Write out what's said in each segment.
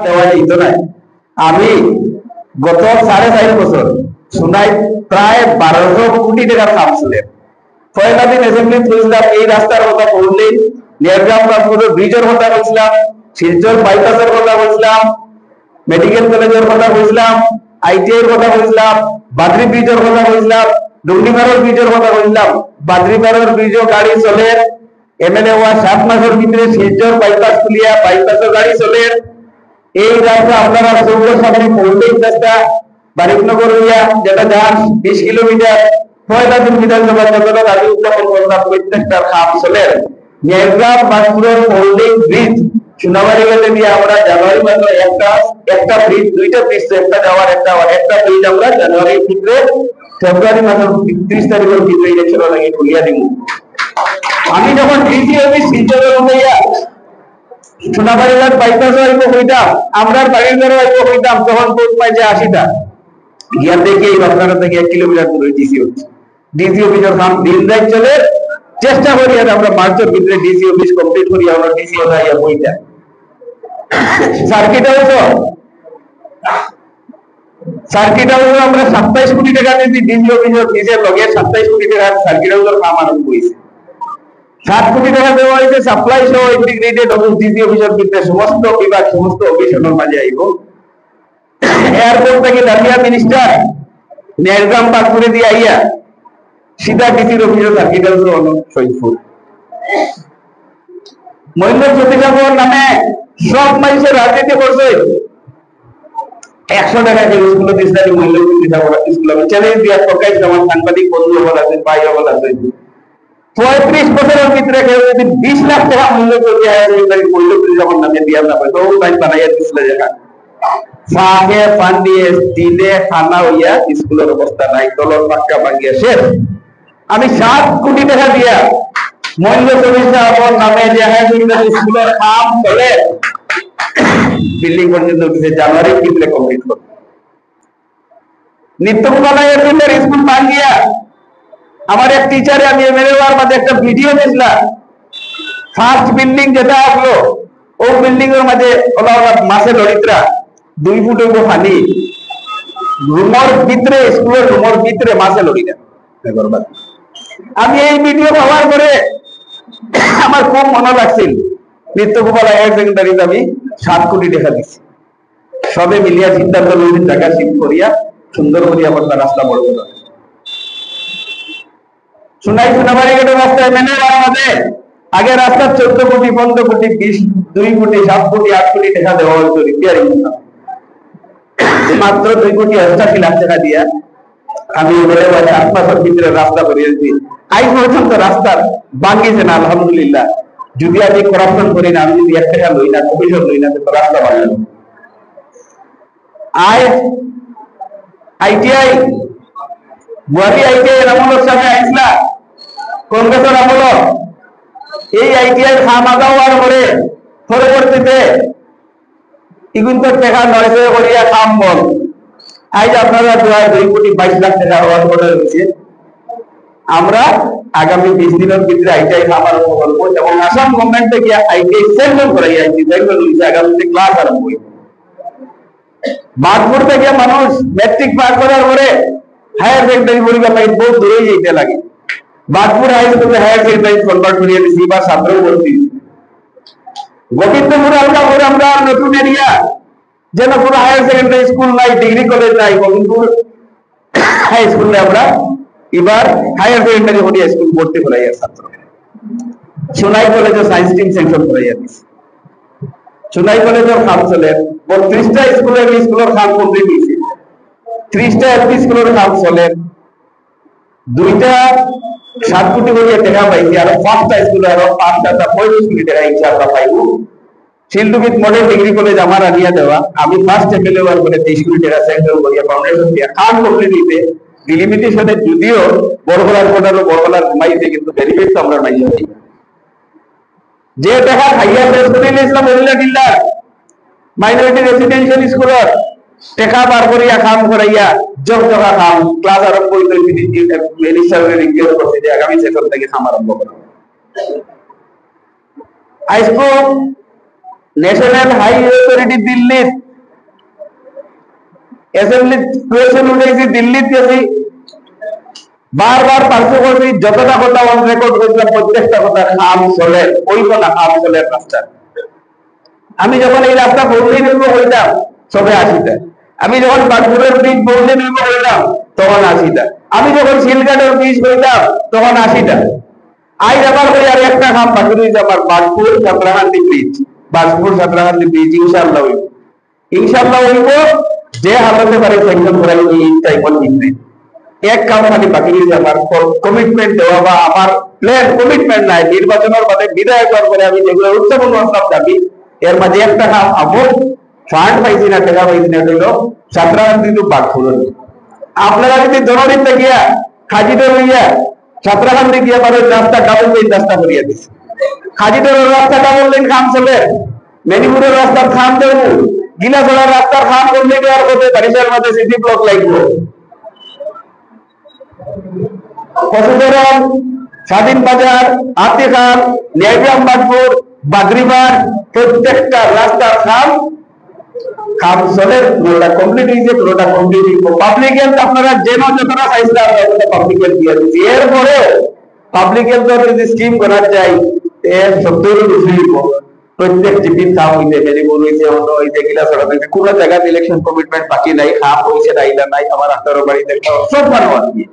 দেওয়া যেত না। আমি গত 4.5 বছর শোনাই প্রায় 1200 কোটি টাকার কাম ছিল। পয়লা দিন অ্যাসেম্বলি তুলছিলাম, এই রাস্তার কথা বললেই নেরগ্রাম রাজপুরের ব্রিজের কথা বলছিলাম, শিলচর বাইপাসের কথা বলছিলাম, মেডিকেল কলেজের কথা বলছিলাম, আইটিআই কথা বলছিলাম, বাদরি ব্রিজের কথা বলছিলাম, ডুংনিমারের ব্রিজের কথা বলছিলাম। বাদরিপাড়ার ব্রিজও গাড়ি চলে, এমএলএ হওয়া 7 মাসের ভিতরে শিলচর বাইপাস খুলিয়া বাইপাসও গাড়ি চলে। এই রাস্তা আপনারা চৌকের সামনে পৌঁছেই রাস্তা বারিকনগর হইয়া যেটা যান 20 কিলোমিটার, পয়লা দিন বিধানসভা যতটা দাবি উত্থাপন করলাম প্রত্যেকটার কাম চলে। নেরগ্রাম বাসপুরের হোল্ডিং ব্রিজ সোনাবাড়ি গেলে দিয়ে আমরা জানুয়ারি মাসে একটা ব্রিজ, দুইটা ব্রিজ, একটা যাওয়ার একটা ব্রিজ আমরা জানুয়ারির ভিতরে ফেব্রুয়ারি মাসের 30 তারিখের ভিতরে ইলেকশন আগে খুলিয়া দিব। আমি যখন ডিসি অফিস শিলচরের হইয়া সোনাবাড়ি ঘাট বাইপাস হইব হইতাম, আমরা বাড়ির ঘরে হইব হইতাম, তখন পোস্ট পাইছে 80টা। গিয়া দেখি এই বাপনাটা থেকে 1 কিলোমিটার দূরে ডিসি অফিস। ডিসি অফিসের কাম দিন রাত চলে, চেষ্টা করি আমরা মার্চের ভিতরে ডিসি অফিস কমপ্লিট করি, আমরা ডিসি হইয়া বইটা সার্কিট হাউস আমরা 27 কোটি টাকা দিয়েছি। ডিসি অফিসের নিজের লগে 27 কোটি টাকা সার্কিট হাউসের কাম আরম্ভ হয়েছে। 7 কোটি টাকা দেওয়া হয়েছে সাপ্লাই সহ ইন্টিগ্রেটেড অফিস ডিসি অফিসের ভিতরে সমস্ত বিভাগ সমস্ত অফিসের মাঝে আইব। এয়ারপোর্ট থেকে দাঁড়িয়ে মিনিস্টার নেরগ্রাম পাস করে দিয়ে আইয়া সিধা ডিসির অফিসের সার্কিট হাউসের সৈয়দপুর মহিলা জ্যোতিষাগর নামে সব মানুষের রাজনীতি করছে। 100 টাকা করে স্কুলে দিচ্ছি মহিলা জ্যোতিষাগর স্কুল আমি চ্যালেঞ্জ দিয়া সরকারি আমার সাংবাদিক বন্ধু হল আছে, ভাই হল আছে, 35 বছরের ভিতরে কেউ যদি 20 লাখ টাকা মূল্য করে মূল্য যখন নামে দিয়া যাবে তো লাইন বানাইয়া দিচ্ছিল জায়গা ফাঁকে ফান দিয়ে স্টিলে খানা হইয়া স্কুলের অবস্থা নাই, তলর পাক্কা ভাঙিয়া শেষ। আমি 7 কোটি টাকা দিয়া মূল্য পরিচালক নামে যে স্কুলের কাম চলে বিল্ডিং পর্যন্ত উঠেছে, জানুয়ারির ভিতরে কমপ্লিট করবে। নিত্যকলায় স্কুল ভাঙিয়া আমার এক টিচারে আমি এমএলএ হওয়ার মাঝে একটা ভিডিও দেখলাম। ফার্স্ট বিল্ডিং যেটা আসলো ও বিল্ডিং এর মাঝে মাসে লড়িত্রা 2 ফুট পানি রুমর ভিতরে, স্কুলের রুমর ভিতরে মাসে লড়িটা। আমি এই ভিডিও পাওয়ার পরে আমার খুব মনে লাগছিল। নিত্যগোপাল হায়ার সেকেন্ডারিতে আমি 7 কোটি টাকা দিচ্ছি। সবে মিলিয়া সিদ্ধান্ত নদীর টাকা শিফট করিয়া সুন্দর করিয়া আমার রাস্তা বড় করা। সোনাবাড়ি ঘাটের রাস্তায় মেনে আমাদের আগে রাস্তা 14 কোটি 15 কোটি 2 কোটি 7 কোটি 8 কোটি টাকা দেওয়া হতো রিপেয়ারিং, মাত্র 2 কোটি 88 লাখ টাকা দিয়া আমি 8 মাসের ভিতরে রাস্তা করিয়েছি। আজ পর্যন্ত রাস্তার ভাঙিয়েছে না আলহামদুলিল্লাহ। যদি আমি করাপশন করি না, আমি যদি 1 টাকা লই না, কমিশন লই না, তো রাস্তা বানাবো। আইটিআই বুয়ারি আইটিআই আমলের সামনে আইসলা কংগ্রেসের আমল, এই আইটিআই খামাগা হওয়ার পরে পরবর্তীতে ইগুন্ত টাকা 900 করিয়া কাম বল। আজ আপনারা 2 কোটি 22 লাখ টাকা হওয়ার পরে রয়েছে। আমরা আগামী 20 দিনের ভিতরে আইটিআই খাম আরম্ভ করবো এবং আসাম গভর্নমেন্ট থেকে আইটিআই সেন্টার করাই আইটি আগামীতে ক্লাস আরম্ভ হইব। বাদপুর থেকে মানুষ ম্যাট্রিক পাস করার পরে হায়ার সেকেন্ডারি পরীক্ষা পাই বহুত দূরে যেতে লাগে। বাদপুর হাই স্কুলে হায়ার সেকেন্ডারি কনভার্ট করিয়ে দিচ্ছি বা ছাত্র ভর্তি। গোবিন্দপুর আলগাপুর আমরা নতুন এরিয়া যেন কোনো হায়ার সেকেন্ডারি স্কুল নাই, ডিগ্রি কলেজ নাই, গোবিন্দপুর হাই স্কুলে আমরা এবার হায়ার সেকেন্ডারি হরিয়া স্কুল ভর্তি করাইয়া ছাত্র। সোনাই কলেজে সায়েন্স টিম সেকশন করাইয়া দিচ্ছি। সোনাই কলেজের কাম চলে 32টা স্কুলের কাম কমপ্লিট হয়েছে। 30টা এলপি স্কুলের কাম চলে। 2টা 7 কোটি করে টাকা পাইছি, আর 5টা স্কুলে আরো 5টা 35 কোটি টাকা ইনশাআল্লাহ পাইব। শিলডুবিত মডেল ডিগ্রি কলেজ আমার আনিয়া দেওয়া। আমি ফার্স্ট এমএলএ হওয়ার পরে 23 কোটি টাকা সেন্ট্রাল করিয়া ফাউন্ডেশন দিয়া কাম কমপ্লিট হইতে ডিলিমিটেশনে যদিও বড়গলার কোটারও বড়গলার ঘুমাইছে, কিন্তু বেনিফিট তো আমরা নাই। যে টাকা খাইয়া শেষ করে নিয়েছিলাম মহিলা ডিল্লার মাইনরিটি রেসিডেন্সিয়াল স্কুলের টাকা বার করিয়া কাম করাইয়া যোগ জগা কাম ক্লাস আরম্ভ হইতে মিনিস্টারের রিকোয়েস্ট করছে যে আগামী সেশন থেকে কাম আরম্ভ করা। আজকে ন্যাশনাল হাইওয়ে অথরিটি দিল্লির অ্যাসেম্বলি কোয়েশ্চেন উঠেছি, দিল্লির গেছি, বারবার পার্শ্ব করছি, যতটা কথা অন রেকর্ড করেছিলাম প্রত্যেকটা কথা খাম চলে ওই না খাম চলের রাস্তা। আমি যখন এই রাস্তা বদলে নির্ম হইতাম সবে 80টা, আমি যখন বাগপুরের ব্রিজ বদলে নির্ম হইতাম তখন 80টা, আমি যখন শিলঘাটের ব্রিজ হইতাম তখন 80টা। আই ব্যাপার করে আর একটা খাম বাকি রয়েছে আমার, বাগপুর সাঁতরাহান্দি ব্রিজ, বাগপুর সাঁতরাহান্দি ব্রিজ ইনশাআল্লাহ হইব, ইনশাআল্লাহ হইব। যে হালতে পারে সেকশন করাই এই টাইপের নিতে এক কাম খালি বাকি রয়েছে আমার, কমিটমেন্ট দেওয়া বা আমার প্ল্যান কমিটমেন্ট নাই। নির্বাচনের বাদে বিদায় করার পরে আমি যেগুলো উচ্চারণ করতাম দাবি, এর মাঝে একটা কাম আবো ফান্ড পাইছি না, টাকা পাইছি না, হইল সাঁতরাহান্দি টু বাগপুর। আপনারা যদি জননীতে গিয়া খাজিদর হইয়া সাঁতরাহান্দি গিয়া পাবেন রাস্তা ডাবল লাইন রাস্তা করিয়া দিচ্ছে। খাজিদরের রাস্তা ডাবল লাইন খাম চলে, মেদিনীপুরের রাস্তার খাম দেব, গিলাছড়ার রাস্তার খাম করলে দেওয়ার কথা বারিশার মধ্যে সিটি ব্লক লাগবে। কচুদরম, স্বাধীন বাজার, আতিখান, নেভিয়াম বাগপুর, বাগরিবাদ প্রত্যেকটা রাস্তার খাম কাম চলে, পুরোটা কমপ্লিট হয়েছে, পুরোটা কমপ্লিট হইব। পাবলিক হেলথ আপনারা যেন যতটা চাইছে আমরা পাবলিক হেলথ দিয়ে দিচ্ছি। এরপরে পাবলিক হেলথ যদি স্কিম করা যায় এর সত্তরের উপরে হইব। প্রত্যেক জিপির কাম হইতে মেদিনীপুর হইতে অন্য হইতে গিলাছড়া হইতে কোন জায়গায় ইলেকশন কমিটমেন্ট বাকি নাই, খাম হইছে নাইলা নাই, আমার আত্মার বাড়িতে সব মানুষ আছে।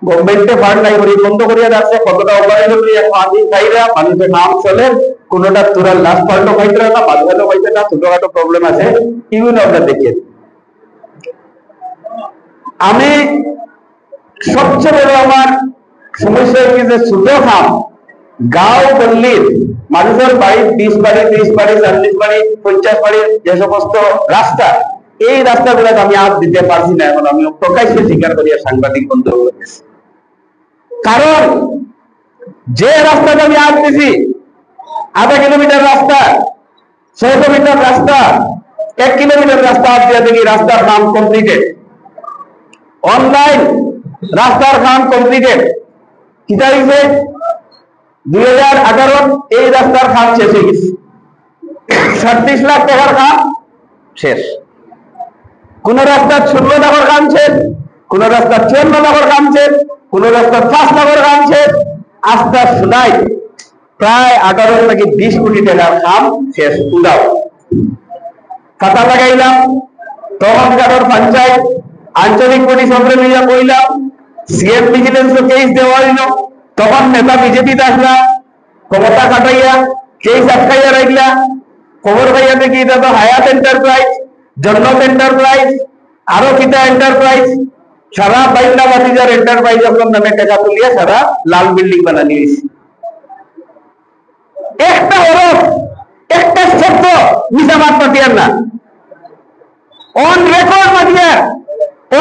গভর্নমেন্টে ফান্ড নাই করে বন্ধ করিয়া যাচ্ছে, কতটা অপারেশন আমি চাইরা মানুষের নাম চলে, কোনটা তোরা লাস্ট ফান্ডও পাইতে না, মাঝখানেও পাইতে না, ছোটখাটো প্রবলেম আছে, এগুলো আমরা দেখি। আমি সবচেয়ে বড় আমার সমস্যা হচ্ছে যে ছোট খাম গাঁও গল্লির মানুষের বাড়ি 20 বাড়ি 30 বাড়ি 40 বাড়ি 50 বাড়ির যে সমস্ত রাস্তা, এই রাস্তাগুলো আমি আর দিতে পারছি না। এখন আমি প্রকাশ্যে স্বীকার করিয়া সাংবাদিক বন্ধ করেছি, কারণ যে রাস্তাটা আমি আজ দিছি 0.5 কিলোমিটার রাস্তা, 600 মিটার রাস্তা, 1 কিলোমিটার রাস্তা আজ দিয়ে দেখি রাস্তার নাম কমপ্লিটেড, অনলাইন রাস্তার কাম কমপ্লিটেড। কিটা হইছে 2018 এই রাস্তার কাম শেষ হয়ে গেছে, 37 লাখ টাকার কাম শেষ। কোন রাস্তার 16 লাখের কাম শেষ, কোন রাস্তার 54 লাখের কাম শেষ, কোন রাস্তার 5 লাখের কাম শেষ। আস্তে শোনাই প্রায় 18 থেকে 20 কোটি টাকার কাম শেষ। উদাও খাতা লাগাইলাম, তখন কাঠর পঞ্চায়েত আঞ্চলিক পরিষদে নিয়ে কইলাম, সিএম ভিজিলেন্স কেস দেওয়া হইল, তখন নেতা বিজেপি আসলা, ক্ষমতা কাটাইয়া কেস আটকাইয়া রাখলা। খবর পাইয়া দেখি এটা তো হায়াত এন্টারপ্রাইজ, জন্নত এন্টারপ্রাইজ, আরো কিতা এন্টারপ্রাইজ, সারা বাইন্ডা বাতিজার এন্টারপ্রাইজ আপনার নামে টাকা তুলিয়া সারা লাল বিল্ডিং বানানি হয়েছে। একটা হরফ একটা শব্দ মিশামাত পাঠিয়ার না, অন রেকর্ড মাতিয়া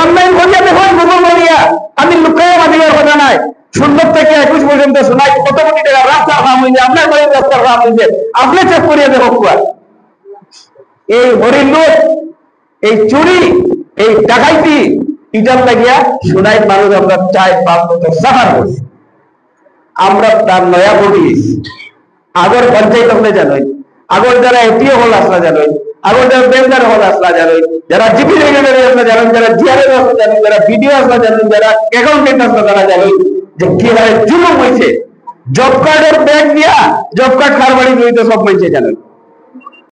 অনলাইন করিয়া দেখুন, গুগল করিয়া, আমি লুকায় মাতিবার কথা নাই। 16 থেকে 21 পর্যন্ত শোনাই কত কোটি টাকা রাস্তার কাম হয়েছে, আপনার বাড়ির রাস্তার কাম হয়েছে, আপনি চেক করিয়া দেখো। এই হরিণ লুট, এই চুরি, এই ডাকাইতি, ইটার লাগিয়া শোনাই মানুষ আমরা 4-5 বছর সাফার করছি। আমরা তার নয়া পড়িস আগর পঞ্চায়েত হলে জানোই, আগর যারা এটিও হল আসলা জানোই, আগর যারা বেঙ্গার হল আসলা জানোই, যারা জিপি রেগুলারি আসলা জানেন, যারা জিআরএফ আসলা জানেন, যারা বিডিও আসলা জানেন, যারা অ্যাকাউন্টেন্ট আসলা তারা জানোই যে কিভাবে জুলুম হয়েছে। জব কার্ডের ব্যাগ দিয়া জব কার্ড খার বাড়ি রইতে সব মাইছে জানেন।